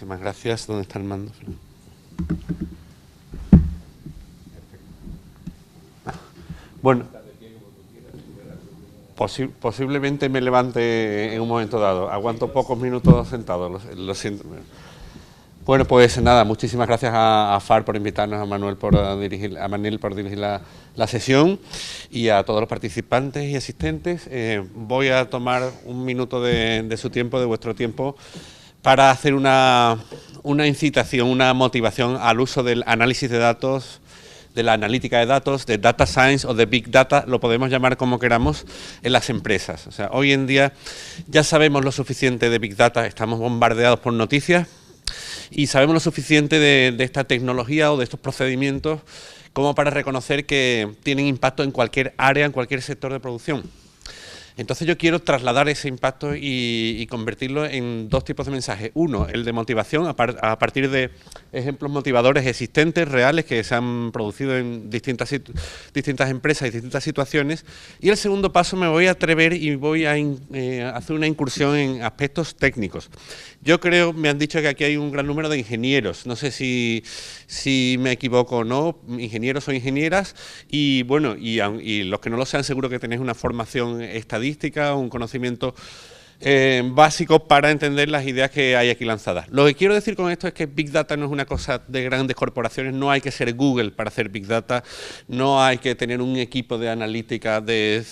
Muchísimas gracias. ¿Dónde está el mando? Bueno, posiblemente me levante en un momento dado. Aguanto pocos minutos sentado, lo siento. Bueno, pues nada, muchísimas gracias a FAR por invitarnos, a Manel por dirigir la sesión y a todos los participantes y asistentes. Voy a tomar un minuto de su tiempo, de vuestro tiempo, para hacer una incitación, una motivación al uso del análisis de datos, de la analítica de datos, de data science o de big data, lo podemos llamar como queramos, en las empresas. O sea, hoy en día ya sabemos lo suficiente de big data, estamos bombardeados por noticias y sabemos lo suficiente de esta tecnología o de estos procedimientos como para reconocer que tienen impacto en cualquier área, en cualquier sector de producción. Entonces yo quiero trasladar ese impacto y convertirlo en dos tipos de mensajes. Uno, el de motivación a partir de ejemplos motivadores existentes, reales, que se han producido en distintas empresas y distintas situaciones. Y el segundo paso me voy a atrever y voy a hacer una incursión en aspectos técnicos. Yo creo, me han dicho que aquí hay un gran número de ingenieros, no sé si me equivoco o no, ingenieros o ingenieras, y bueno, y los que no lo sean seguro que tenéis una formación estadística, un conocimiento básico para entender las ideas que hay aquí lanzadas. Lo que quiero decir con esto es que Big Data no es una cosa de grandes corporaciones, no hay que ser Google para hacer Big Data, no hay que tener un equipo de analítica de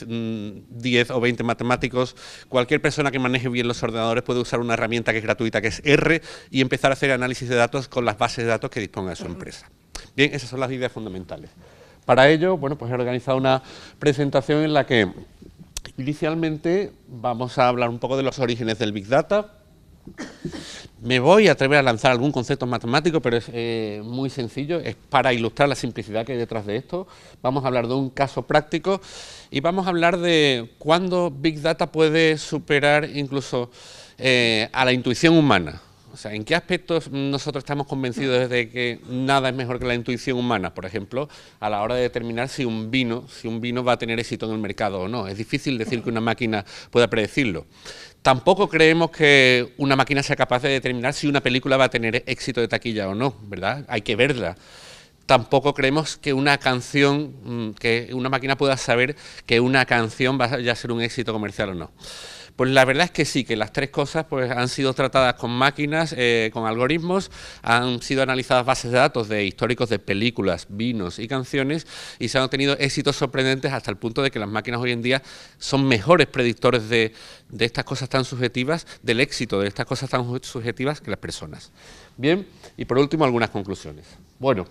10 o 20 matemáticos. Cualquier persona que maneje bien los ordenadores puede usar una herramienta que es gratuita, que es R, y empezar a hacer análisis de datos con las bases de datos que disponga de su empresa. Bien, esas son las ideas fundamentales. Para ello, bueno, pues he organizado una presentación en la que inicialmente vamos a hablar un poco de los orígenes del Big Data. Me voy a atrever a lanzar algún concepto matemático, pero es muy sencillo, es para ilustrar la simplicidad que hay detrás de esto. Vamos a hablar de un caso práctico y vamos a hablar de cuándo Big Data puede superar incluso a la intuición humana. O sea, ¿en qué aspectos nosotros estamos convencidos de que nada es mejor que la intuición humana? Por ejemplo, a la hora de determinar si un vino va a tener éxito en el mercado o no. Es difícil decir que una máquina pueda predecirlo. Tampoco creemos que una máquina sea capaz de determinar si una película va a tener éxito de taquilla o no, ¿verdad? Hay que verla. Tampoco creemos que una canción, que una máquina pueda saber que una canción va a ser un éxito comercial o no. Pues la verdad es que sí, que las tres cosas pues, han sido tratadas con máquinas, con algoritmos, han sido analizadas bases de datos de históricos de películas, vinos y canciones y se han obtenido éxitos sorprendentes hasta el punto de que las máquinas hoy en día son mejores predictores de estas cosas tan subjetivas, del éxito de estas cosas tan subjetivas que las personas. Bien, y por último algunas conclusiones. Bueno,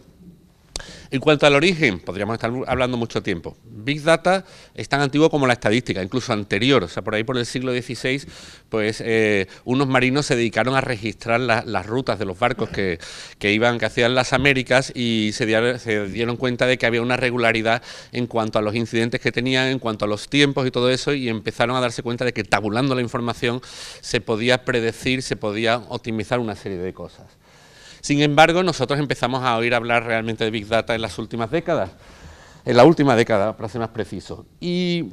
en cuanto al origen, podríamos estar hablando mucho tiempo. Big Data es tan antiguo como la estadística, incluso anterior. O sea, por ahí por el siglo XVI, pues unos marinos se dedicaron a registrar las rutas de los barcos que hacían las Américas y se dieron cuenta de que había una regularidad en cuanto a los incidentes que tenían, en cuanto a los tiempos y todo eso, y empezaron a darse cuenta de que tabulando la información se podía predecir, se podía optimizar una serie de cosas. Sin embargo, nosotros empezamos a oír hablar realmente de Big Data en las últimas décadas, en la última década, para ser más preciso. Y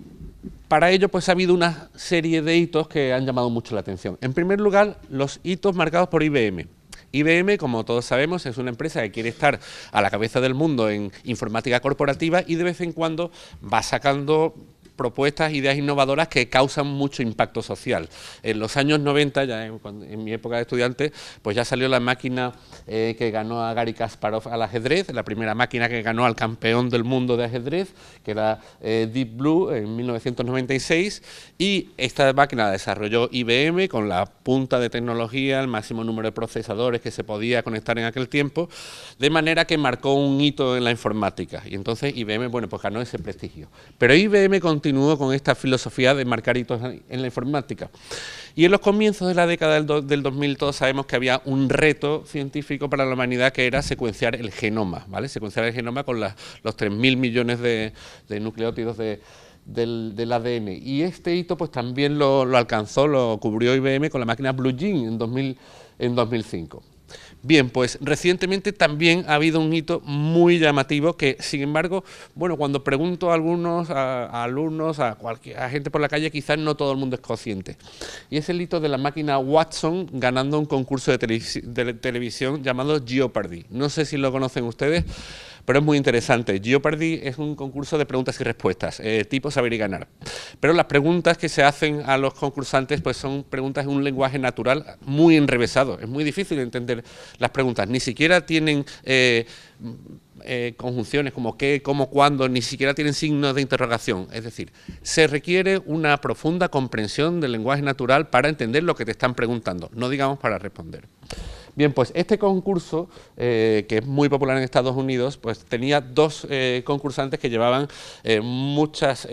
para ello pues ha habido una serie de hitos que han llamado mucho la atención. En primer lugar, los hitos marcados por IBM. IBM, como todos sabemos, es una empresa que quiere estar a la cabeza del mundo en informática corporativa y de vez en cuando va sacando propuestas, ideas innovadoras que causan mucho impacto social. En los años 90, ya en mi época de estudiante, pues ya salió la máquina que ganó a Garry Kasparov al ajedrez, la primera máquina que ganó al campeón del mundo de ajedrez, que era Deep Blue, en 1996, y esta máquina la desarrolló IBM con la punta de tecnología, el máximo número de procesadores que se podía conectar en aquel tiempo, de manera que marcó un hito en la informática, y entonces IBM, bueno, pues ganó ese prestigio. Pero IBM continuó con esta filosofía de marcar hitos en la informática. Y en los comienzos de la década del 2000 todos sabemos que había un reto científico para la humanidad que era secuenciar el genoma, ¿vale? Secuenciar el genoma con los 3.000 millones de nucleótidos del ADN. Y este hito pues también lo alcanzó, lo cubrió IBM con la máquina Blue Gene en 2005. Bien, pues recientemente también ha habido un hito muy llamativo que, sin embargo, bueno, cuando pregunto a algunos, a alumnos, a gente por la calle, quizás no todo el mundo es consciente. Y es el hito de la máquina Watson ganando un concurso de televisión llamado Jeopardy. No sé si lo conocen ustedes, pero es muy interesante. Jeopardy es un concurso de preguntas y respuestas, tipo saber y ganar. Pero las preguntas que se hacen a los concursantes pues son preguntas en un lenguaje natural muy enrevesado. Es muy difícil entender las preguntas. Ni siquiera tienen conjunciones como qué, cómo, cuándo, ni siquiera tienen signos de interrogación. Es decir, se requiere una profunda comprensión del lenguaje natural para entender lo que te están preguntando, no digamos para responder. Bien, pues este concurso, que es muy popular en Estados Unidos, pues tenía dos concursantes que llevaban muchos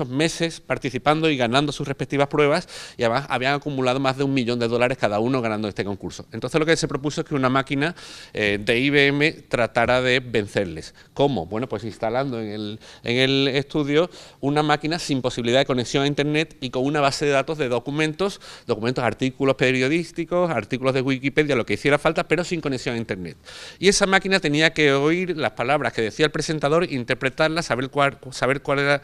meses participando y ganando sus respectivas pruebas, y además habían acumulado más de $1 millón cada uno ganando este concurso. Entonces lo que se propuso es que una máquina de IBM tratara de vencerles. ¿Cómo? Bueno, pues instalando en el estudio una máquina sin posibilidad de conexión a Internet y con una base de datos de documentos, artículos periodísticos, artículos de Wikipedia, lo que hiciera falta, pero sin conexión a Internet. Y esa máquina tenía que oír las palabras que decía el presentador, interpretarlas, saber cuál era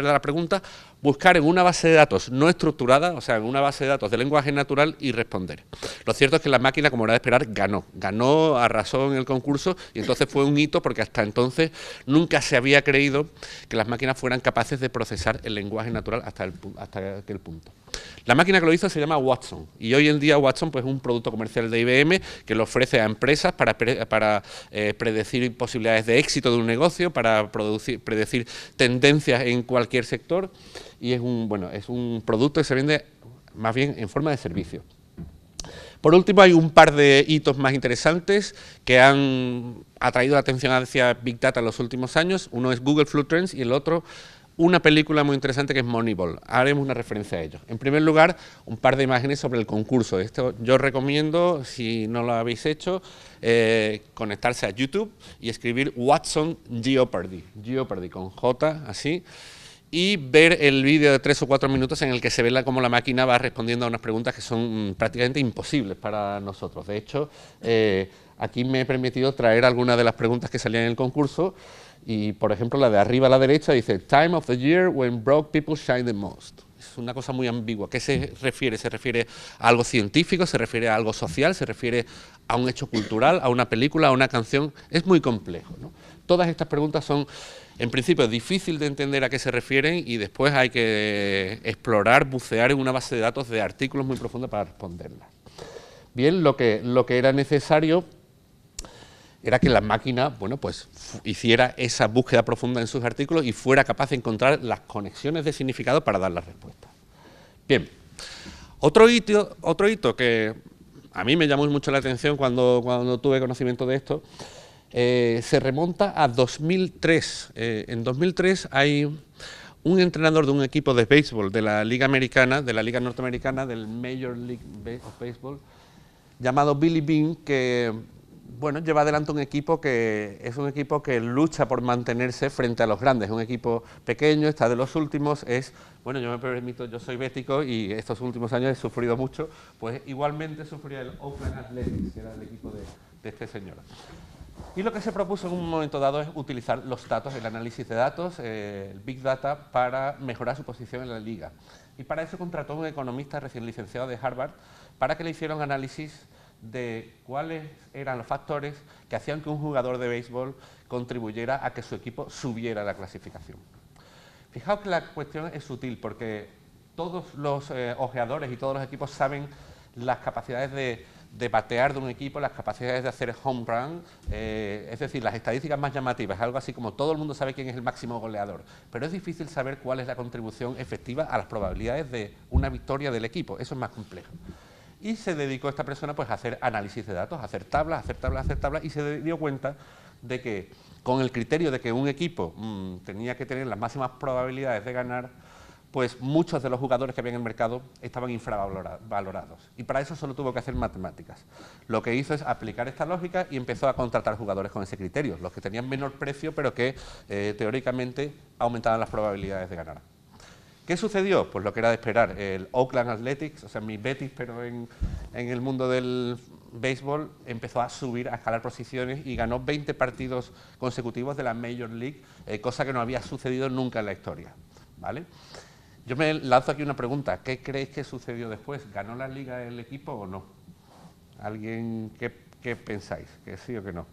la pregunta, buscar en una base de datos no estructurada, o sea, en una base de datos de lenguaje natural y responder. Lo cierto es que la máquina, como era de esperar, ganó, arrasó en el concurso, y entonces fue un hito porque hasta entonces nunca se había creído que las máquinas fueran capaces de procesar el lenguaje natural hasta aquel punto. La máquina que lo hizo se llama Watson, y hoy en día Watson pues, es un producto comercial de IBM que lo ofrece a empresas para predecir posibilidades de éxito de un negocio, para predecir tendencias en cualquier sector, y es un producto que se vende más bien en forma de servicio. Por último, hay un par de hitos más interesantes que han atraído la atención hacia Big Data en los últimos años. Uno es Google Flu Trends y el otro una película muy interesante que es Moneyball. Haremos una referencia a ello. En primer lugar, un par de imágenes sobre el concurso. Esto yo recomiendo, si no lo habéis hecho, conectarse a YouTube y escribir Watson Jeopardy, Jeopardy con J, así, y ver el vídeo de 3 o 4 minutos en el que se ve cómo la máquina va respondiendo a unas preguntas que son prácticamente imposibles para nosotros. De hecho, aquí me he permitido traer algunas de las preguntas que salían en el concurso. Y, por ejemplo, la de arriba a la derecha dice Time of the year when broke people shine the most. Es una cosa muy ambigua. ¿Qué se refiere? ¿Se refiere a algo científico? ¿Se refiere a algo social? ¿Se refiere a un hecho cultural? ¿A una película? ¿A una canción? Es muy complejo, ¿no? Todas estas preguntas son, en principio, difícil de entender a qué se refieren y después hay que explorar, bucear en una base de datos de artículos muy profunda para responderlas. Bien, lo que era necesario era que la máquina, bueno, pues hiciera esa búsqueda profunda en sus artículos y fuera capaz de encontrar las conexiones de significado para dar las respuestas. Bien, otro hito que a mí me llamó mucho la atención cuando tuve conocimiento de esto, se remonta a 2003. En 2003 hay un entrenador de un equipo de béisbol de la Liga Americana, de la Liga Norteamericana, del Major League of Baseball, llamado Billy Beane, que bueno, lleva adelante un equipo que es un equipo que lucha por mantenerse frente a los grandes. Es un equipo pequeño, está de los últimos, bueno, yo me permito, yo soy bético y estos últimos años he sufrido mucho, pues igualmente sufría el Oakland Athletics, que era el equipo de este señor. Y lo que se propuso en un momento dado es utilizar los datos, el análisis de datos, el Big Data, para mejorar su posición en la liga. Y para eso contrató a un economista recién licenciado de Harvard para que le hiciera un análisis de cuáles eran los factores que hacían que un jugador de béisbol contribuyera a que su equipo subiera la clasificación. Fijaos que la cuestión es sutil porque todos los ojeadores y todos los equipos saben las capacidades de batear de un equipo, las capacidades de hacer home run, es decir, las estadísticas más llamativas, algo así como todo el mundo sabe quién es el máximo goleador, pero es difícil saber cuál es la contribución efectiva a las probabilidades de una victoria del equipo, eso es más complejo. Y se dedicó esta persona pues, a hacer análisis de datos, a hacer tablas, y se dio cuenta de que con el criterio de que un equipo tenía que tener las máximas probabilidades de ganar, pues muchos de los jugadores que había en el mercado estaban infravalorados. Y para eso solo tuvo que hacer matemáticas. Lo que hizo es aplicar esta lógica y empezó a contratar jugadores con ese criterio, los que tenían menor precio, pero que teóricamente aumentaban las probabilidades de ganar. ¿Qué sucedió? Pues lo que era de esperar. El Oakland Athletics, o sea, mi Betis, pero en el mundo del béisbol, empezó a subir, a escalar posiciones y ganó 20 partidos consecutivos de la Major League, cosa que no había sucedido nunca en la historia, ¿vale? Yo me lanzo aquí una pregunta. ¿Qué creéis que sucedió después? ¿Ganó la liga el equipo o no? ¿Alguien qué pensáis? ¿Que sí o que no?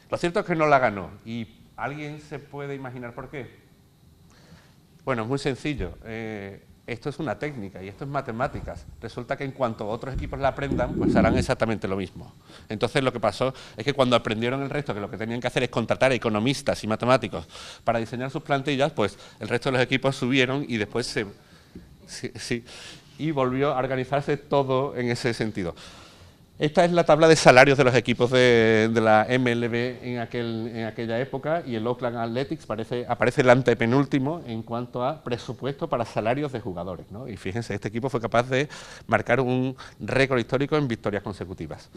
Lo cierto es que no la ganó. ¿Y alguien se puede imaginar por qué? Bueno, es muy sencillo. Esto es una técnica y esto es matemáticas. Resulta que en cuanto otros equipos la aprendan, pues harán exactamente lo mismo. Entonces lo que pasó es que cuando aprendieron el resto, que lo que tenían que hacer es contratar economistas y matemáticos para diseñar sus plantillas, pues el resto de los equipos subieron y después y volvió a organizarse todo en ese sentido. Esta es la tabla de salarios de los equipos de la MLB en aquella época, y el Oakland Athletics aparece el antepenúltimo en cuanto a presupuesto para salarios de jugadores, ¿no? Y fíjense, este equipo fue capaz de marcar un récord histórico en victorias consecutivas.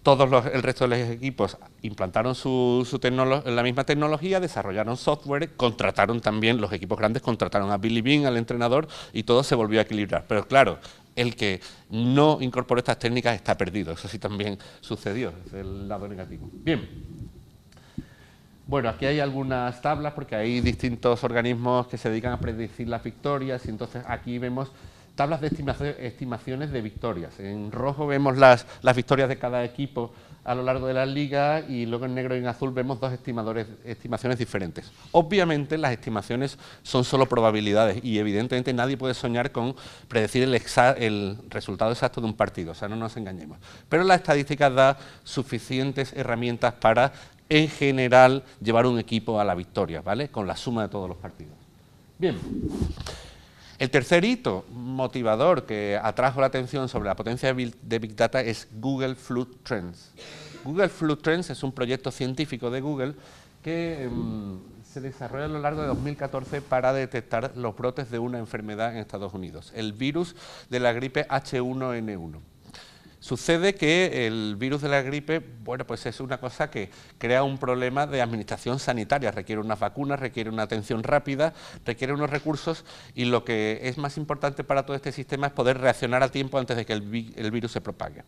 El resto de los equipos implantaron la misma tecnología, desarrollaron software, contrataron también, los equipos grandes contrataron a Billy Beane, al entrenador, y todo se volvió a equilibrar. Pero claro, el que no incorporó estas técnicas está perdido. Eso sí también sucedió, es el lado negativo. Bien. Bueno, aquí hay algunas tablas porque hay distintos organismos que se dedican a predecir las victorias, y entonces aquí vemos tablas de estimaciones de victorias. En rojo vemos las victorias de cada equipo a lo largo de la liga, y luego en negro y en azul vemos dos estimaciones diferentes. Obviamente las estimaciones son solo probabilidades y evidentemente nadie puede soñar con predecir el resultado exacto de un partido, o sea, no nos engañemos. Pero la estadística da suficientes herramientas para, en general, llevar un equipo a la victoria, ¿vale? Con la suma de todos los partidos. Bien. El tercer hito motivador que atrajo la atención sobre la potencia de Big Data es Google Flood Trends. Google Flood Trends es un proyecto científico de Google que se desarrolla a lo largo de 2014 para detectar los brotes de una enfermedad en Estados Unidos, el virus de la gripe H1N1. Sucede que el virus de la gripe, bueno, pues es una cosa que crea un problema de administración sanitaria, requiere unas vacunas, requiere una atención rápida, requiere unos recursos, y lo que es más importante para todo este sistema es poder reaccionar a tiempo antes de que el virus se propague.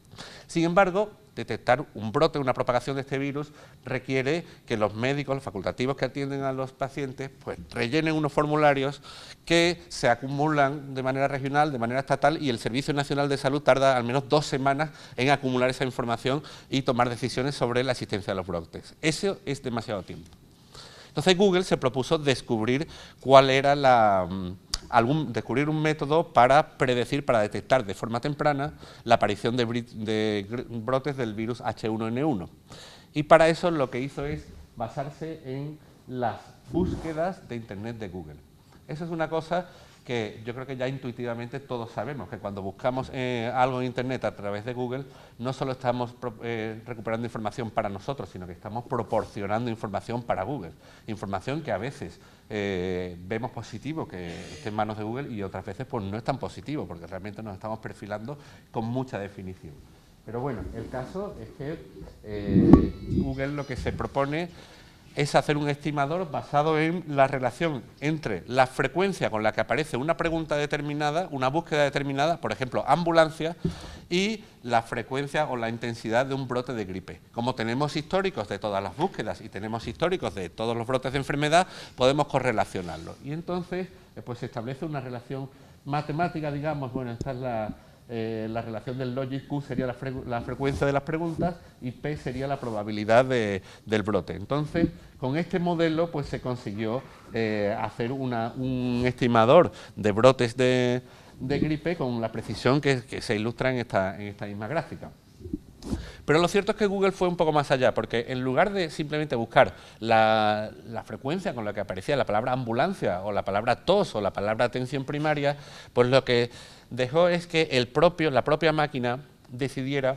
Sin embargo, detectar un brote, una propagación de este virus, requiere que los médicos, los facultativos que atienden a los pacientes, pues rellenen unos formularios que se acumulan de manera regional, de manera estatal, y el Servicio Nacional de Salud tarda al menos 2 semanas en acumular esa información y tomar decisiones sobre la existencia de los brotes. Eso es demasiado tiempo. Entonces Google se propuso descubrir cuál era descubrir un método para predecir, para detectar de forma temprana la aparición de brotes del virus H1N1. Y para eso lo que hizo es basarse en las búsquedas de Internet de Google. Eso es una cosa que yo creo que ya intuitivamente todos sabemos, que cuando buscamos algo en Internet a través de Google, no solo estamos recuperando información para nosotros, sino que estamos proporcionando información para Google. Información que a veces vemos positivo que esté en manos de Google, y otras veces pues no es tan positivo, porque realmente nos estamos perfilando con mucha definición. Pero bueno, el caso es que Google lo que se propone es hacer un estimador basado en la relación entre la frecuencia con la que aparece una pregunta determinada, una búsqueda determinada, por ejemplo, ambulancia, y la frecuencia o la intensidad de un brote de gripe. Como tenemos históricos de todas las búsquedas y tenemos históricos de todos los brotes de enfermedad, podemos correlacionarlo. Y entonces pues se establece una relación matemática, digamos. Bueno, esta es la relación del logic. Q sería la frecuencia de las preguntas y P sería la probabilidad del brote. Entonces, con este modelo pues se consiguió hacer un estimador de brotes de gripe con la precisión que se ilustra en esta misma gráfica. Pero lo cierto es que Google fue un poco más allá, porque en lugar de simplemente buscar la frecuencia con la que aparecía la palabra ambulancia, o la palabra tos, o la palabra atención primaria, pues lo que dejó es que la propia máquina decidiera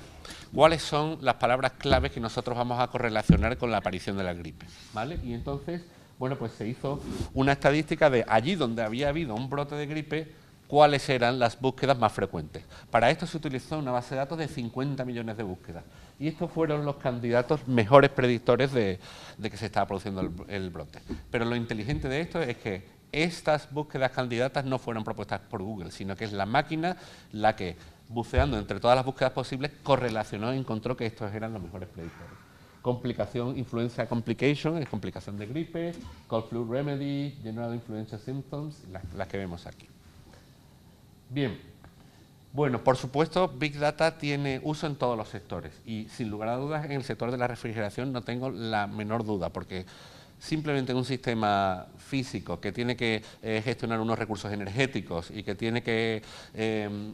cuáles son las palabras claves que nosotros vamos a correlacionar con la aparición de la gripe, ¿vale? Y entonces, bueno, pues se hizo una estadística de allí donde había habido un brote de gripe, cuáles eran las búsquedas más frecuentes. Para esto se utilizó una base de datos de 50 millones de búsquedas. Y estos fueron los candidatos mejores predictores de que se estaba produciendo el brote. Pero lo inteligente de esto es que estas búsquedas candidatas no fueron propuestas por Google, sino que es la máquina la que, buceando entre todas las búsquedas posibles, correlacionó y encontró que estos eran los mejores predictores. Complicación, influenza complication, es complicación de gripe, cold flu remedy, general influenza symptoms, las que vemos aquí. Bien, bueno, por supuesto, Big Data tiene uso en todos los sectores y, sin lugar a dudas, en el sector de la refrigeración no tengo la menor duda, porque simplemente en un sistema físico que tiene que gestionar unos recursos energéticos y que tiene que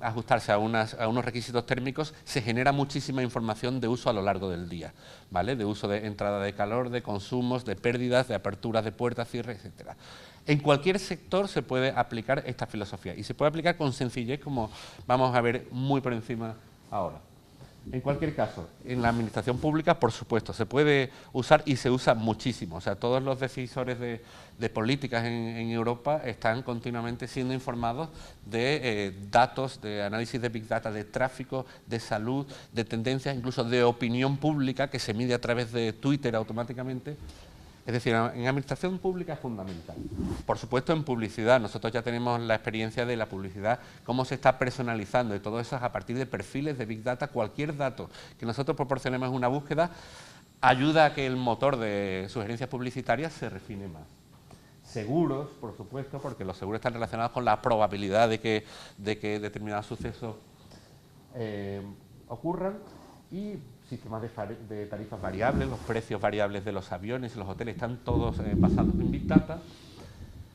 ajustarse a unos requisitos térmicos, se genera muchísima información de uso a lo largo del día, ¿vale? De uso de entrada de calor, de consumos, de pérdidas, de aperturas de puertas, cierres, etcétera. En cualquier sector se puede aplicar esta filosofía y se puede aplicar con sencillez, como vamos a ver muy por encima ahora. En cualquier caso, en la administración pública, por supuesto, se puede usar y se usa muchísimo. O sea, todos los decisores de políticas en Europa están continuamente siendo informados de datos, de análisis de Big Data, de tráfico, de salud, de tendencias, incluso de opinión pública que se mide a través de Twitter automáticamente. Es decir, en administración pública es fundamental. Por supuesto, en publicidad, nosotros ya tenemos la experiencia de la publicidad, cómo se está personalizando, y todo eso es a partir de perfiles de Big Data. Cualquier dato que nosotros proporcionemos en una búsqueda ayuda a que el motor de sugerencias publicitarias se refine más. Seguros, por supuesto, porque los seguros están relacionados con la probabilidad de que determinados sucesos ocurran, y sistemas de tarifas variables, los precios variables de los aviones y los hoteles están todos basados en Big Data.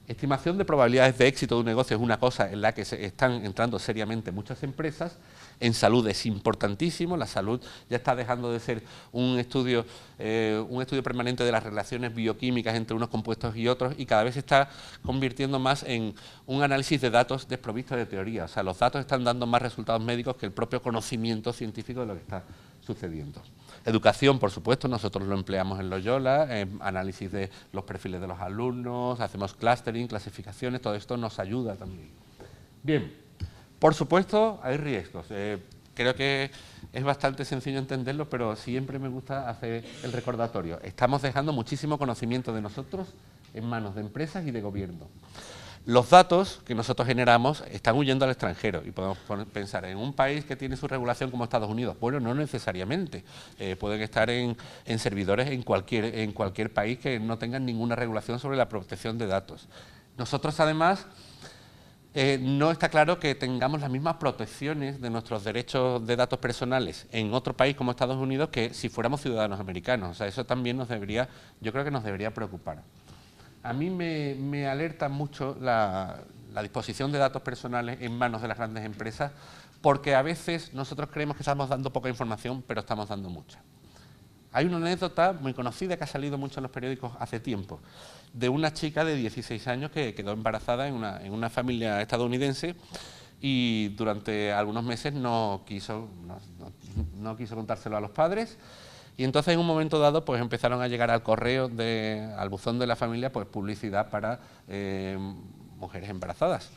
Estimación de probabilidades de éxito de un negocio es una cosa en la que se están entrando seriamente muchas empresas. En salud es importantísimo, la salud ya está dejando de ser un estudio permanente de las relaciones bioquímicas entre unos compuestos y otros, y cada vez se está convirtiendo más en un análisis de datos desprovisto de teoría. O sea, los datos están dando más resultados médicos que el propio conocimiento científico de lo que está sucediendo. Educación, por supuesto, nosotros lo empleamos en Loyola, análisis de los perfiles de los alumnos, hacemos clustering, clasificaciones, todo esto nos ayuda también. Bien, por supuesto hay riesgos. Creo que es bastante sencillo entenderlo, pero siempre me gusta hacer el recordatorio. Estamos dejando muchísimo conocimiento de nosotros en manos de empresas y de gobierno. Los datos que nosotros generamos están huyendo al extranjero y podemos pensar en un país que tiene su regulación como Estados Unidos. Bueno, no necesariamente. Pueden estar en servidores en cualquier país que no tengan ninguna regulación sobre la protección de datos. Nosotros, además, no está claro que tengamos las mismas protecciones de nuestros derechos de datos personales en otro país como Estados Unidos que si fuéramos ciudadanos americanos. O sea, eso también yo creo que nos debería preocupar. A mí me alerta mucho la disposición de datos personales en manos de las grandes empresas, porque a veces nosotros creemos que estamos dando poca información, pero estamos dando mucha. Hay una anécdota muy conocida que ha salido mucho en los periódicos hace tiempo, de una chica de 16 años que quedó embarazada en una familia estadounidense y durante algunos meses no quiso contárselo a los padres. Y entonces en un momento dado pues empezaron a llegar al correo, al buzón de la familia, pues publicidad para mujeres embarazadas.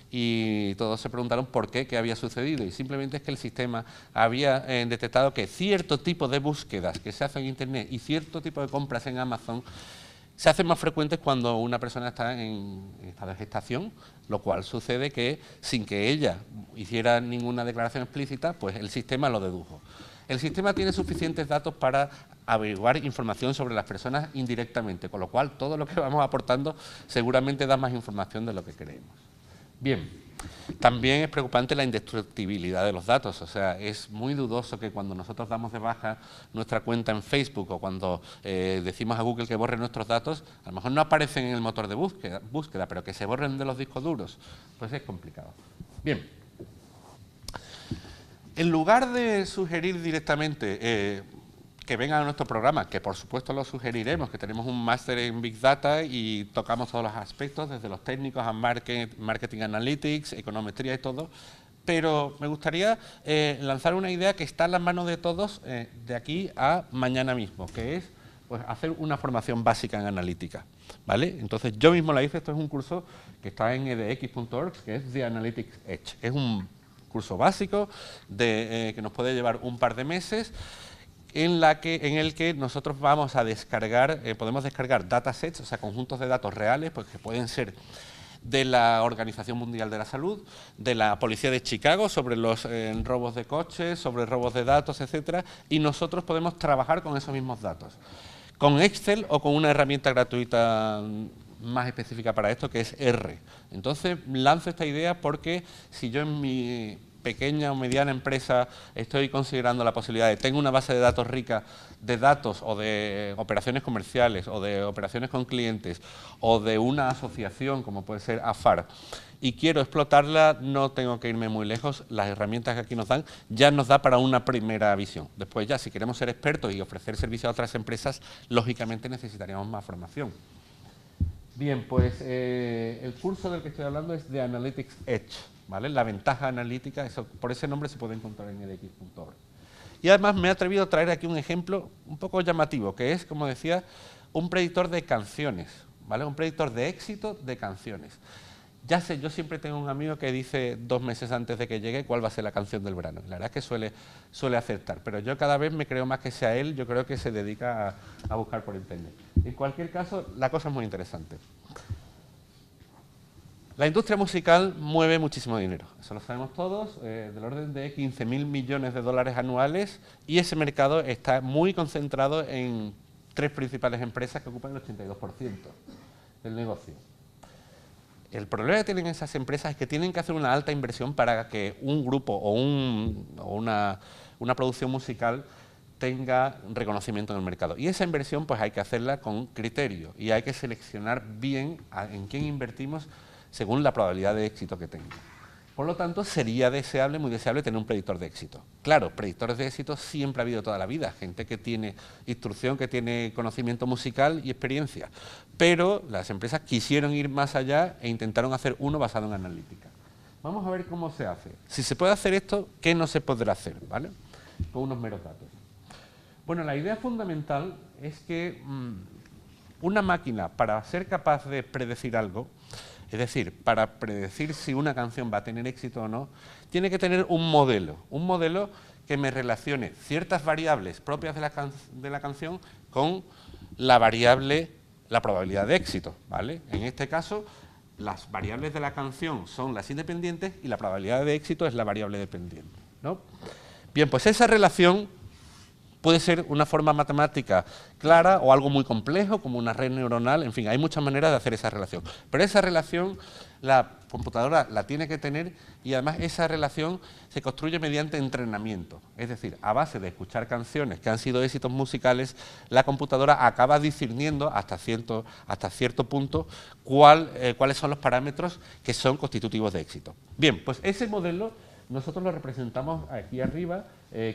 Y todos se preguntaron por qué había sucedido, y simplemente es que el sistema había detectado que cierto tipo de búsquedas que se hacen en Internet y cierto tipo de compras en Amazon se hacen más frecuentes cuando una persona está en estado de gestación, lo cual sucede que sin que ella hiciera ninguna declaración explícita, pues el sistema lo dedujo. El sistema tiene suficientes datos para averiguar información sobre las personas indirectamente, con lo cual todo lo que vamos aportando seguramente da más información de lo que creemos. Bien, también es preocupante la indestructibilidad de los datos. O sea, es muy dudoso que cuando nosotros damos de baja nuestra cuenta en Facebook o cuando decimos a Google que borre nuestros datos, a lo mejor no aparecen en el motor de búsqueda, pero que se borren de los discos duros, pues es complicado. Bien. En lugar de sugerir directamente que vengan a nuestro programa, que por supuesto lo sugeriremos, que tenemos un máster en Big Data y tocamos todos los aspectos, desde los técnicos a Marketing Analytics, econometría y todo, pero me gustaría lanzar una idea que está en las manos de todos de aquí a mañana mismo, que es pues hacer una formación básica en analítica, ¿vale? Entonces yo mismo la hice, esto es un curso que está en edx.org, que es The Analytics Edge. Es un curso básico que nos puede llevar un par de meses, en el que nosotros vamos a descargar, podemos descargar datasets, o sea, conjuntos de datos reales, pues que pueden ser de la Organización Mundial de la Salud, de la Policía de Chicago, sobre los robos de coches, sobre robos de datos, etcétera, y nosotros podemos trabajar con esos mismos datos, con Excel o con una herramienta gratuita más específica para esto, que es R. Entonces, lanzo esta idea porque si yo en mi pequeña o mediana empresa estoy considerando la posibilidad de tengo una base de datos rica de datos o de operaciones comerciales o de operaciones con clientes o de una asociación como puede ser AFAR y quiero explotarla, no tengo que irme muy lejos, las herramientas que aquí nos dan ya nos da para una primera visión. Después ya, si queremos ser expertos y ofrecer servicios a otras empresas, lógicamente necesitaríamos más formación. Bien, pues el curso del que estoy hablando es de Analytics Edge, ¿vale? La ventaja analítica, eso, por ese nombre se puede encontrar en edx.org. Y además me he atrevido a traer aquí un ejemplo un poco llamativo, que es, como decía, un predictor de canciones, ¿vale? Un predictor de éxito de canciones. Ya sé, yo siempre tengo un amigo que dice 2 meses antes de que llegue cuál va a ser la canción del verano. La verdad es que suele acertar, pero yo cada vez me creo más que sea él, yo creo que se dedica a buscar por internet. En cualquier caso, la cosa es muy interesante. La industria musical mueve muchísimo dinero, eso lo sabemos todos, del orden de 15.000 millones de dólares anuales, y ese mercado está muy concentrado en 3 principales empresas que ocupan el 82% del negocio. El problema que tienen esas empresas es que tienen que hacer una alta inversión para que un grupo o una producción musical tenga reconocimiento en el mercado. Y esa inversión pues hay que hacerla con criterio y hay que seleccionar bien en quién invertimos según la probabilidad de éxito que tenga. Por lo tanto, sería deseable, muy deseable, tener un predictor de éxito. Claro, predictores de éxito siempre ha habido toda la vida, gente que tiene instrucción, que tiene conocimiento musical y experiencia, pero las empresas quisieron ir más allá e intentaron hacer uno basado en analítica. Vamos a ver cómo se hace. Si se puede hacer esto, ¿qué no se podrá hacer? ¿Vale? Con unos meros datos. Bueno, la idea fundamental es que una máquina, para ser capaz de predecir algo, es decir, para predecir si una canción va a tener éxito o no, tiene que tener un modelo que me relacione ciertas variables propias de la canción con la probabilidad de éxito, ¿vale? En este caso, las variables de la canción son las independientes y la probabilidad de éxito es la variable dependiente, ¿no? Bien, pues esa relación puede ser una forma matemática clara o algo muy complejo, como una red neuronal, en fin, hay muchas maneras de hacer esa relación. Pero esa relación la computadora la tiene que tener y además esa relación se construye mediante entrenamiento. Es decir, a base de escuchar canciones que han sido éxitos musicales, la computadora acaba discerniendo hasta cierto punto cuáles son los parámetros que son constitutivos de éxito. Bien, pues ese modelo nosotros lo representamos aquí arriba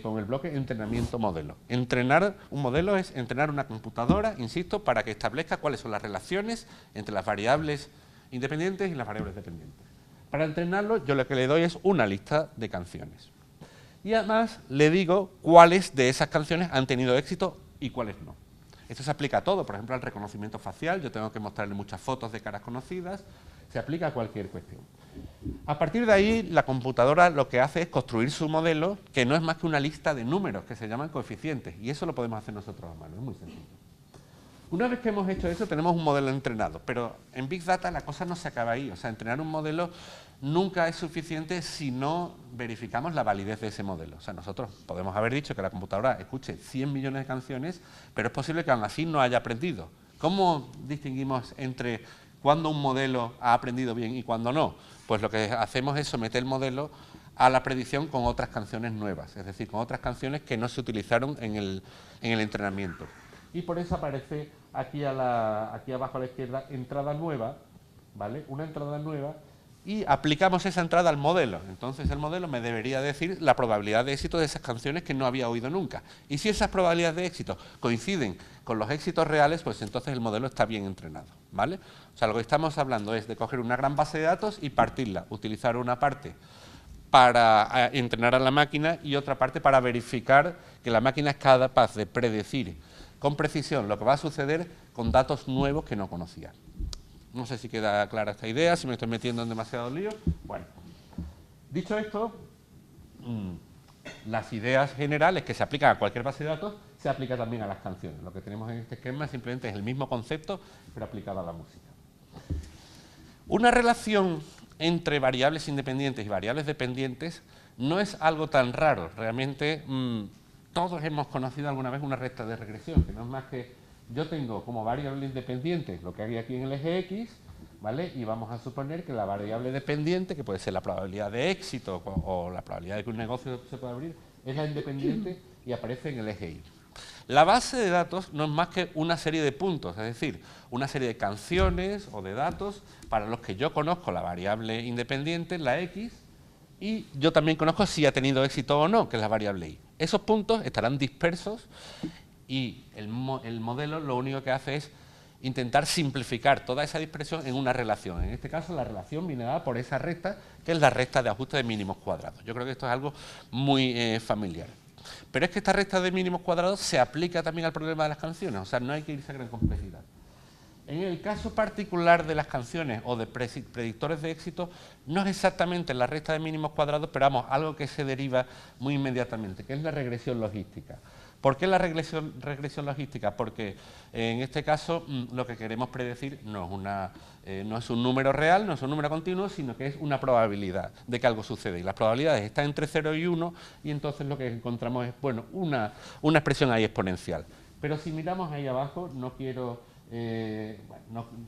con el bloque entrenamiento modelo. Entrenar un modelo es entrenar una computadora, insisto, para que establezca cuáles son las relaciones entre las variables independientes y las variables dependientes. Para entrenarlo, yo lo que le doy es una lista de canciones. Y además le digo cuáles de esas canciones han tenido éxito y cuáles no. Esto se aplica a todo, por ejemplo, al reconocimiento facial, yo tengo que mostrarle muchas fotos de caras conocidas, se aplica a cualquier cuestión. A partir de ahí, la computadora lo que hace es construir su modelo, que no es más que una lista de números, que se llaman coeficientes, y eso lo podemos hacer nosotros a mano, es muy sencillo. Una vez que hemos hecho eso, tenemos un modelo entrenado, pero en Big Data la cosa no se acaba ahí, o sea, entrenar un modelo nunca es suficiente si no verificamos la validez de ese modelo. O sea, nosotros podemos haber dicho que la computadora escuche 100 millones de canciones, pero es posible que aún así no haya aprendido. ¿Cómo distinguimos entre cuándo un modelo ha aprendido bien y cuándo no? Pues lo que hacemos es someter el modelo a la predicción con otras canciones nuevas, es decir, con otras canciones que no se utilizaron en el entrenamiento. Y por eso aparece aquí abajo a la izquierda entrada nueva, ¿vale? Una entrada nueva, y aplicamos esa entrada al modelo. Entonces el modelo me debería decir la probabilidad de éxito de esas canciones que no había oído nunca. Y si esas probabilidades de éxito coinciden con los éxitos reales, pues entonces el modelo está bien entrenado, ¿vale? O sea, lo que estamos hablando es de coger una gran base de datos y partirla, utilizar una parte para entrenar a la máquina y otra parte para verificar que la máquina es capaz de predecir con precisión lo que va a suceder con datos nuevos que no conocía. No sé si queda clara esta idea, si me estoy metiendo en demasiado lío. Bueno, dicho esto, las ideas generales que se aplican a cualquier base de datos se aplican también a las canciones. Lo que tenemos en este esquema simplemente es el mismo concepto, pero aplicado a la música. Una relación entre variables independientes y variables dependientes no es algo tan raro. Realmente todos hemos conocido alguna vez una recta de regresión, que no es más que yo tengo como variable independiente lo que hay aquí en el eje X, ¿vale? Y vamos a suponer que la variable dependiente, que puede ser la probabilidad de éxito o la probabilidad de que un negocio se pueda abrir, es la independiente y aparece en el eje Y. La base de datos no es más que una serie de puntos, es decir, una serie de canciones o de datos para los que yo conozco la variable independiente, la X, y yo también conozco si ha tenido éxito o no, que es la variable Y. Esos puntos estarán dispersos y el modelo lo único que hace es intentar simplificar toda esa dispersión en una relación. En este caso, la relación viene dada por esa recta, que es la recta de ajuste de mínimos cuadrados. Yo creo que esto es algo muy familiar. Pero es que esta recta de mínimos cuadrados se aplica también al problema de las canciones, o sea, no hay que irse a gran complejidad. En el caso particular de las canciones o de predictores de éxito, no es exactamente la recta de mínimos cuadrados, pero vamos, algo que se deriva muy inmediatamente, que es la regresión logística. ¿Por qué la regresión logística? Porque en este caso lo que queremos predecir no es un número real, no es un número continuo, sino que es una probabilidad de que algo suceda. Y las probabilidades están entre 0 y 1, y entonces lo que encontramos es, bueno, una expresión ahí exponencial. Pero si miramos ahí abajo, no quiero...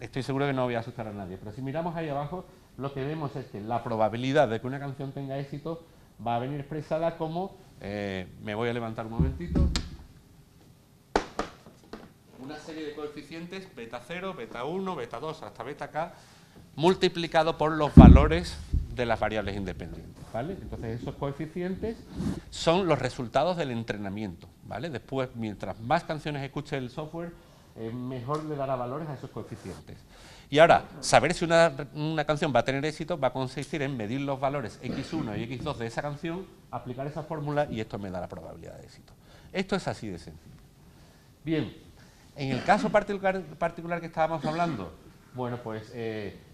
estoy seguro que no voy a asustar a nadie, pero si miramos ahí abajo, lo que vemos es que la probabilidad de que una canción tenga éxito va a venir expresada como, me voy a levantar un momentito, una serie de coeficientes beta 0, beta 1, beta 2 hasta beta k, multiplicado por los valores de las variables independientes, ¿vale? Entonces esos coeficientes son los resultados del entrenamiento, ¿vale? Después, mientras más canciones escuche el software, mejor le dará valores a esos coeficientes. Y ahora, saber si una canción va a tener éxito va a consistir en medir los valores x1 y x2 de esa canción, aplicar esa fórmula y esto me da la probabilidad de éxito. Esto es así de sencillo. Bien, en el caso particular que estábamos hablando, bueno, pues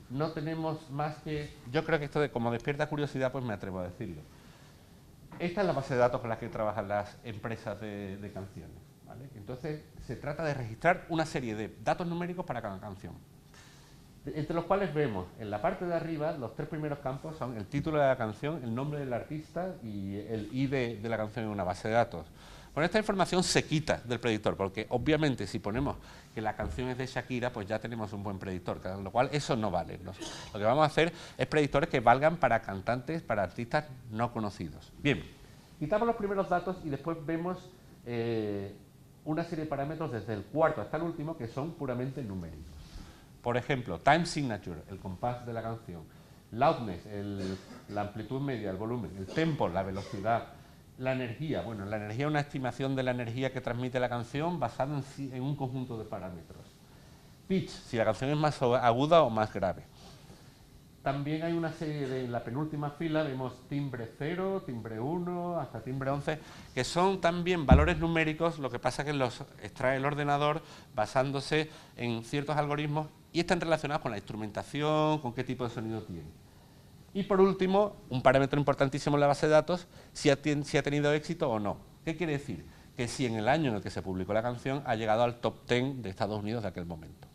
no tenemos más que... Yo creo que esto, como despierta curiosidad, pues me atrevo a decirlo. Esta es la base de datos con la que trabajan las empresas de canciones, ¿vale? Entonces, se trata de registrar una serie de datos numéricos para cada canción, entre los cuales vemos en la parte de arriba los tres primeros campos son el título de la canción, el nombre del artista y el ID de la canción en una base de datos. Bueno, esta información se quita del predictor, porque obviamente si ponemos que la canción es de Shakira, pues ya tenemos un buen predictor, con lo cual eso no vale. Lo que vamos a hacer es predictores que valgan para cantantes, para artistas no conocidos. Bien, quitamos los primeros datos y después vemos una serie de parámetros desde el cuarto hasta el último que son puramente numéricos. Por ejemplo, time signature, el compás de la canción, loudness, la amplitud media, el volumen, el tempo, la velocidad, la energía. Bueno, la energía es una estimación de la energía que transmite la canción basada en un conjunto de parámetros. Pitch, si la canción es más aguda o más grave. También hay una serie en la penúltima fila, vemos timbre 0, timbre 1, hasta timbre 11, que son también valores numéricos, lo que pasa es que los extrae el ordenador basándose en ciertos algoritmos y están relacionados con la instrumentación, con qué tipo de sonido tiene. Y por último, un parámetro importantísimo en la base de datos, si ha tenido éxito o no. ¿Qué quiere decir? Que si en el año en el que se publicó la canción ha llegado al top 10 de Estados Unidos de aquel momento.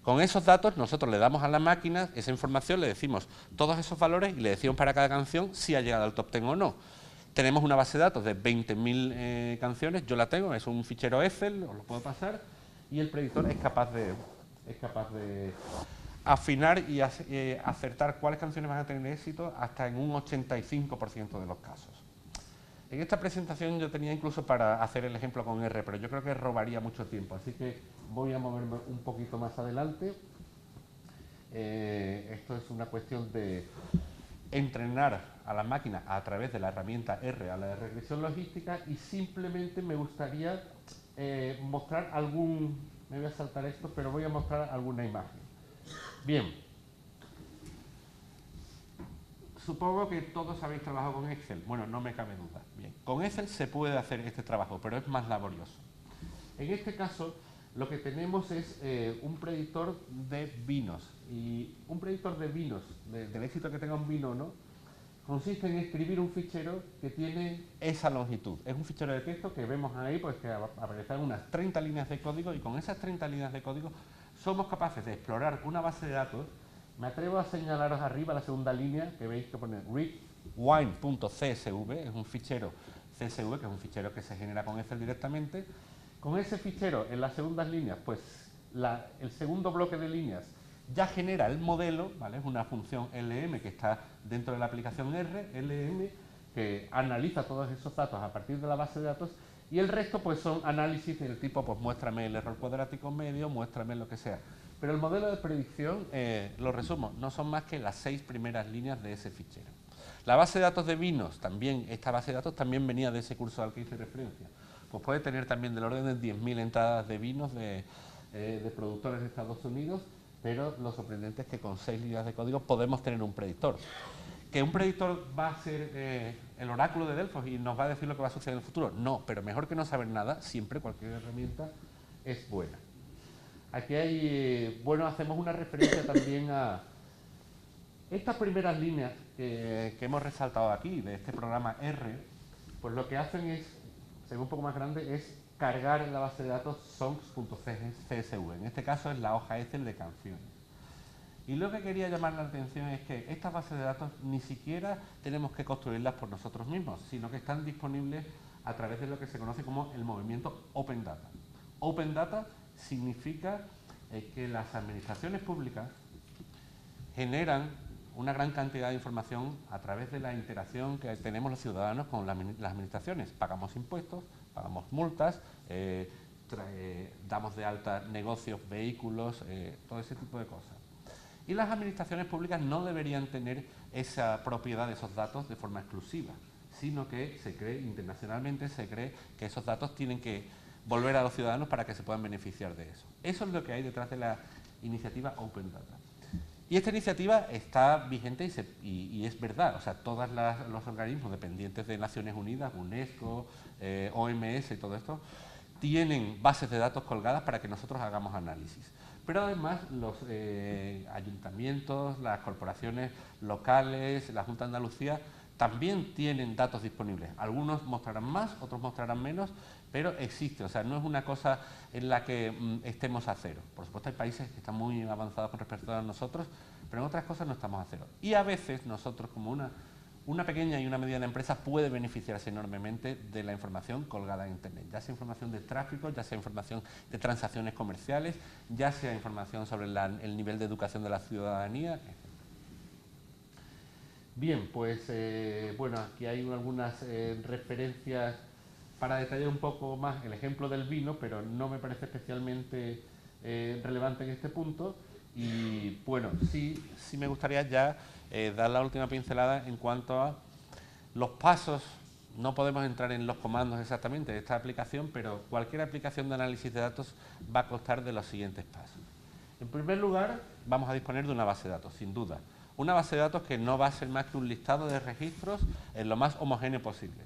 Con esos datos nosotros le damos a la máquina esa información, le decimos todos esos valores y le decimos para cada canción si ha llegado al top 10 o no. Tenemos una base de datos de 20.000 canciones, yo la tengo, es un fichero Excel, os lo puedo pasar, y el predictor es capaz de afinar y acertar cuáles canciones van a tener éxito hasta en un 85% de los casos. En esta presentación yo tenía incluso para hacer el ejemplo con R, pero yo creo que robaría mucho tiempo, así que voy a moverme un poquito más adelante. Esto es una cuestión de entrenar a la máquina a través de la herramienta R, a la de regresión logística, y simplemente me gustaría mostrar me voy a saltar esto, pero voy a mostrar alguna imagen. Bien. Supongo que todos habéis trabajado con Excel. Bueno, no me cabe duda. Bien. Con Excel se puede hacer este trabajo, pero es más laborioso. En este caso, lo que tenemos es un predictor de vinos. Y un predictor de vinos, del éxito que tenga un vino o no, consiste en escribir un fichero que tiene esa longitud. Es un fichero de texto que vemos ahí, pues que aparecen unas 30 líneas de código, y con esas 30 líneas de código somos capaces de explorar una base de datos. Me atrevo a señalaros arriba la segunda línea, que veis que pone readwine.csv, es un fichero CSV, que es un fichero que se genera con Excel directamente. Con ese fichero, en las segundas líneas, pues el segundo bloque de líneas ya genera el modelo, ¿vale? Es una función LM que está dentro de la aplicación R, LM, que analiza todos esos datos a partir de la base de datos, y el resto pues son análisis del tipo, pues muéstrame el error cuadrático medio, muéstrame lo que sea. Pero el modelo de predicción, lo resumo, no son más que las 6 primeras líneas de ese fichero. La base de datos de vinos, también, esta base de datos también venía de ese curso al que hice referencia. Pues puede tener también del orden de 10.000 entradas de vinos de productores de Estados Unidos, pero lo sorprendente es que con 6 líneas de código podemos tener un predictor. ¿Que un predictor va a ser el oráculo de Delfos y nos va a decir lo que va a suceder en el futuro? No, pero mejor que no saber nada, siempre cualquier herramienta es buena. Aquí hay, bueno, hacemos una referencia también a estas primeras líneas que hemos resaltado aquí, de este programa R, pues lo que hacen es, según un poco más grande, es cargar en la base de datos songs.csv. En este caso es la hoja Excel de canciones. Y lo que quería llamar la atención es que estas bases de datos ni siquiera tenemos que construirlas por nosotros mismos, sino que están disponibles a través de lo que se conoce como el movimiento Open Data. Open Data significa que las administraciones públicas generan una gran cantidad de información a través de la interacción que tenemos los ciudadanos con las administraciones. Pagamos impuestos, pagamos multas, damos de alta negocios, vehículos, todo ese tipo de cosas. Y las administraciones públicas no deberían tener esa propiedad de esos datos de forma exclusiva, sino que se cree internacionalmente, se cree que esos datos tienen que volver a los ciudadanos para que se puedan beneficiar de eso. Eso es lo que hay detrás de la iniciativa Open Data. Y esta iniciativa está vigente y es verdad, o sea, todos los organismos dependientes de Naciones Unidas, UNESCO, OMS y todo esto, tienen bases de datos colgadas para que nosotros hagamos análisis. Pero además los ayuntamientos, las corporaciones locales, la Junta de Andalucía, también tienen datos disponibles. Algunos mostrarán más, otros mostrarán menos, pero existe, o sea, no es una cosa en la que estemos a cero. Por supuesto hay países que están muy avanzados con respecto a nosotros, pero en otras cosas no estamos a cero. Y a veces nosotros, como una pequeña y una mediana empresa, puede beneficiarse enormemente de la información colgada en Internet, ya sea información de tráfico, ya sea información de transacciones comerciales, ya sea información sobre el nivel de educación de la ciudadanía, etc. Bien, pues bueno, aquí hay algunas referencias para detallar un poco más el ejemplo del vino, pero no me parece especialmente relevante en este punto. Y bueno, sí me gustaría ya dar la última pincelada en cuanto a los pasos. No podemos entrar en los comandos exactamente de esta aplicación, pero cualquier aplicación de análisis de datos va a constar de los siguientes pasos. En primer lugar, vamos a disponer de una base de datos, sin duda. Una base de datos que no va a ser más que un listado de registros en lo más homogéneo posible.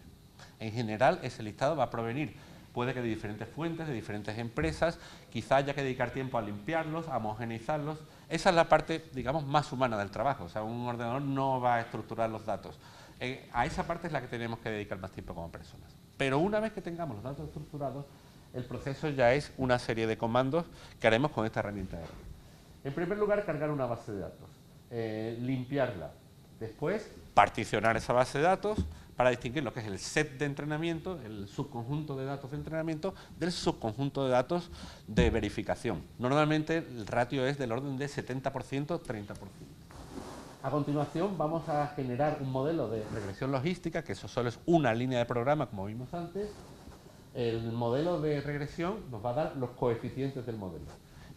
En general, ese listado va a provenir, puede que de diferentes fuentes, de diferentes empresas, quizá haya que dedicar tiempo a limpiarlos, a homogeneizarlos. Esa es la parte, digamos, más humana del trabajo. O sea, un ordenador no va a estructurar los datos. A esa parte es la que tenemos que dedicar más tiempo como personas. Pero una vez que tengamos los datos estructurados, el proceso ya es una serie de comandos que haremos con esta herramienta R. En primer lugar, cargar una base de datos, limpiarla. Después, particionar esa base de datos para distinguir lo que es el set de entrenamiento, el subconjunto de datos de entrenamiento, del subconjunto de datos de verificación. Normalmente el ratio es del orden de 70%, 30%. A continuación vamos a generar un modelo de regresión logística, que eso solo es una línea de programa, como vimos antes. El modelo de regresión nos va a dar los coeficientes del modelo.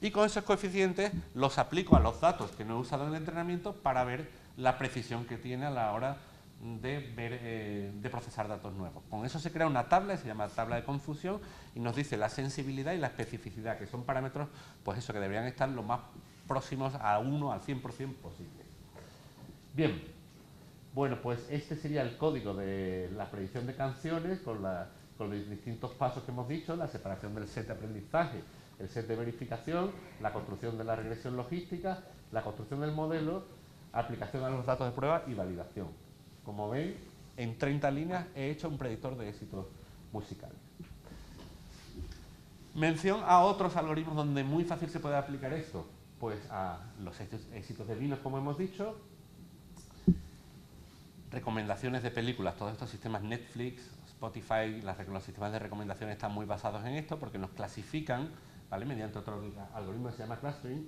Y con esos coeficientes los aplico a los datos que no he usado en el entrenamiento para ver la precisión que tiene a la hora de procesar datos nuevos. Con eso se crea una tabla, se llama tabla de confusión, y nos dice la sensibilidad y la especificidad, que son parámetros, pues eso, que deberían estar lo más próximos a 1 al 100% posible. Bien, bueno, pues este sería el código de la predicción de canciones con con los distintos pasos que hemos dicho, la separación del set de aprendizaje, el set de verificación, la construcción de la regresión logística, la construcción del modelo, aplicación a los datos de prueba y validación. Como ven, en 30 líneas he hecho un predictor de éxitos musicales. Mención a otros algoritmos donde muy fácil se puede aplicar esto, pues a los éxitos de vinos, como hemos dicho, recomendaciones de películas, todos estos sistemas Netflix, Spotify, los sistemas de recomendaciones están muy basados en esto porque nos clasifican, ¿vale?, mediante otro algoritmo que se llama clustering.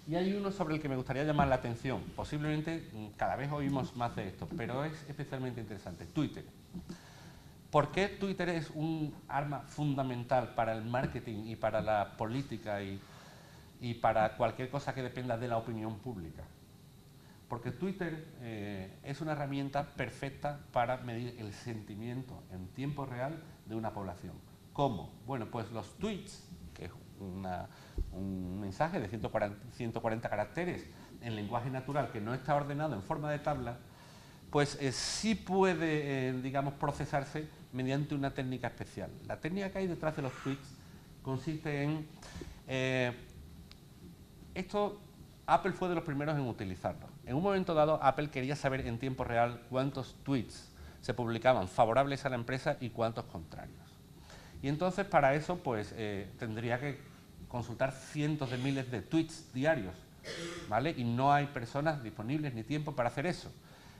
Y hay uno sobre el que me gustaría llamar la atención, posiblemente cada vez oímos más de esto, pero es especialmente interesante, Twitter. ¿Por qué Twitter es un arma fundamental para el marketing y para la política y para cualquier cosa que dependa de la opinión pública? Porque Twitter es una herramienta perfecta para medir el sentimiento en tiempo real de una población. ¿Cómo? Bueno, pues los tweets, que es un mensaje de 140 caracteres en lenguaje natural que no está ordenado en forma de tabla, pues sí puede, digamos, procesarse mediante una técnica especial. La técnica que hay detrás de los tweets consiste en... Apple fue de los primeros en utilizarlo. En un momento dado, Apple quería saber en tiempo real cuántos tweets se publicaban favorables a la empresa y cuántos contrarios. Y entonces, para eso, pues tendría que consultar cientos de miles de tweets diarios, ¿vale? Y no hay personas disponibles ni tiempo para hacer eso.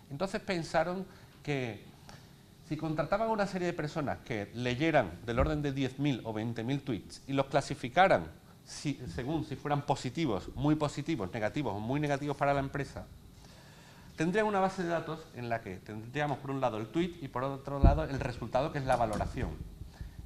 Entonces pensaron que si contrataban a una serie de personas que leyeran del orden de 10.000 o 20.000 tweets y los clasificaran según si fueran positivos, muy positivos, negativos o muy negativos para la empresa, tendrían una base de datos en la que tendríamos por un lado el tweet y por otro lado el resultado, que es la valoración.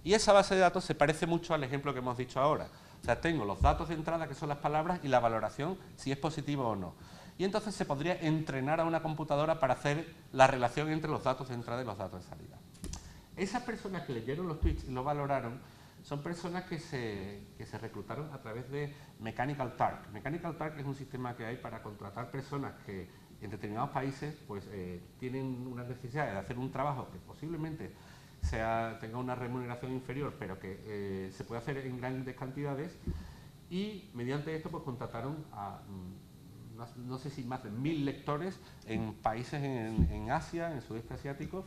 Y esa base de datos se parece mucho al ejemplo que hemos dicho ahora. O sea, tengo los datos de entrada, que son las palabras, y la valoración, si es positivo o no. Y entonces se podría entrenar a una computadora para hacer la relación entre los datos de entrada y los datos de salida. Esas personas que leyeron los tweets y los valoraron son personas que se reclutaron a través de Mechanical Turk. Mechanical Turk es un sistema que hay para contratar personas que en determinados países pues, tienen una necesidad de hacer un trabajo que posiblemente tenga una remuneración inferior, pero que se puede hacer en grandes cantidades, y mediante esto pues contrataron a no sé si más de 1.000 lectores en países en Asia, en el sudeste asiático,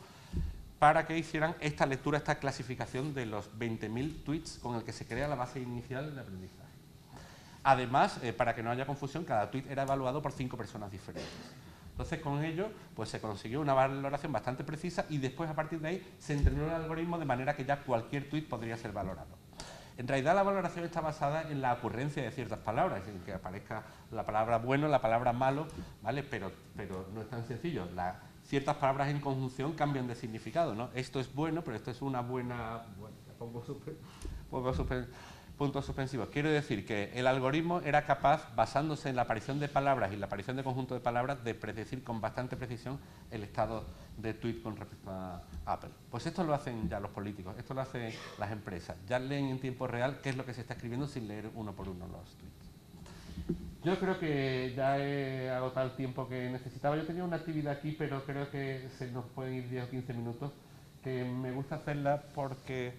para que hicieran esta lectura, esta clasificación de los 20.000 tweets con el que se crea la base inicial de aprendizaje. Además, para que no haya confusión, cada tweet era evaluado por 5 personas diferentes. Entonces, con ello, pues se consiguió una valoración bastante precisa y después, a partir de ahí, se entrenó el algoritmo de manera que ya cualquier tweet podría ser valorado. En realidad, la valoración está basada en la ocurrencia de ciertas palabras, en que aparezca la palabra bueno, la palabra malo, ¿vale? Pero no es tan sencillo. Ciertas palabras en conjunción cambian de significado, ¿no? Esto es bueno, pero esto es una buena... Bueno, pongo puntos suspensivos. Quiero decir que el algoritmo era capaz, basándose en la aparición de palabras y la aparición de conjunto de palabras, de predecir con bastante precisión el estado de tweet con respecto a Apple. Pues esto lo hacen ya los políticos, esto lo hacen las empresas. Ya leen en tiempo real qué es lo que se está escribiendo sin leer uno por uno los tweets. Yo creo que ya he agotado el tiempo que necesitaba. Yo tenía una actividad aquí, pero creo que se nos pueden ir 10 o 15 minutos, que me gusta hacerla porque,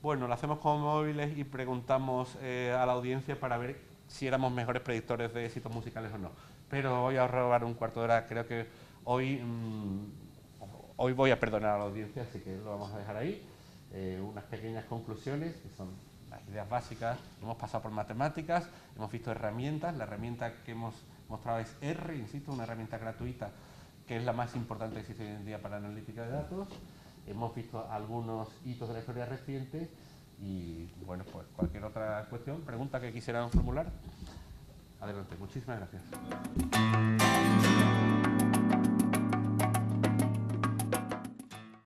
bueno, la hacemos con móviles y preguntamos a la audiencia para ver si éramos mejores predictores de éxitos musicales o no. Pero voy a robar un cuarto de hora. Creo que hoy voy a perdonar a la audiencia, así que lo vamos a dejar ahí. Unas pequeñas conclusiones, que son las ideas básicas. Hemos pasado por matemáticas, hemos visto herramientas. La herramienta que hemos mostrado es R, insisto, una herramienta gratuita que es la más importante que existe hoy en día para la analítica de datos. Hemos visto algunos hitos de la historia reciente y, bueno, pues cualquier otra cuestión, pregunta que quisieran formular, adelante. Muchísimas gracias.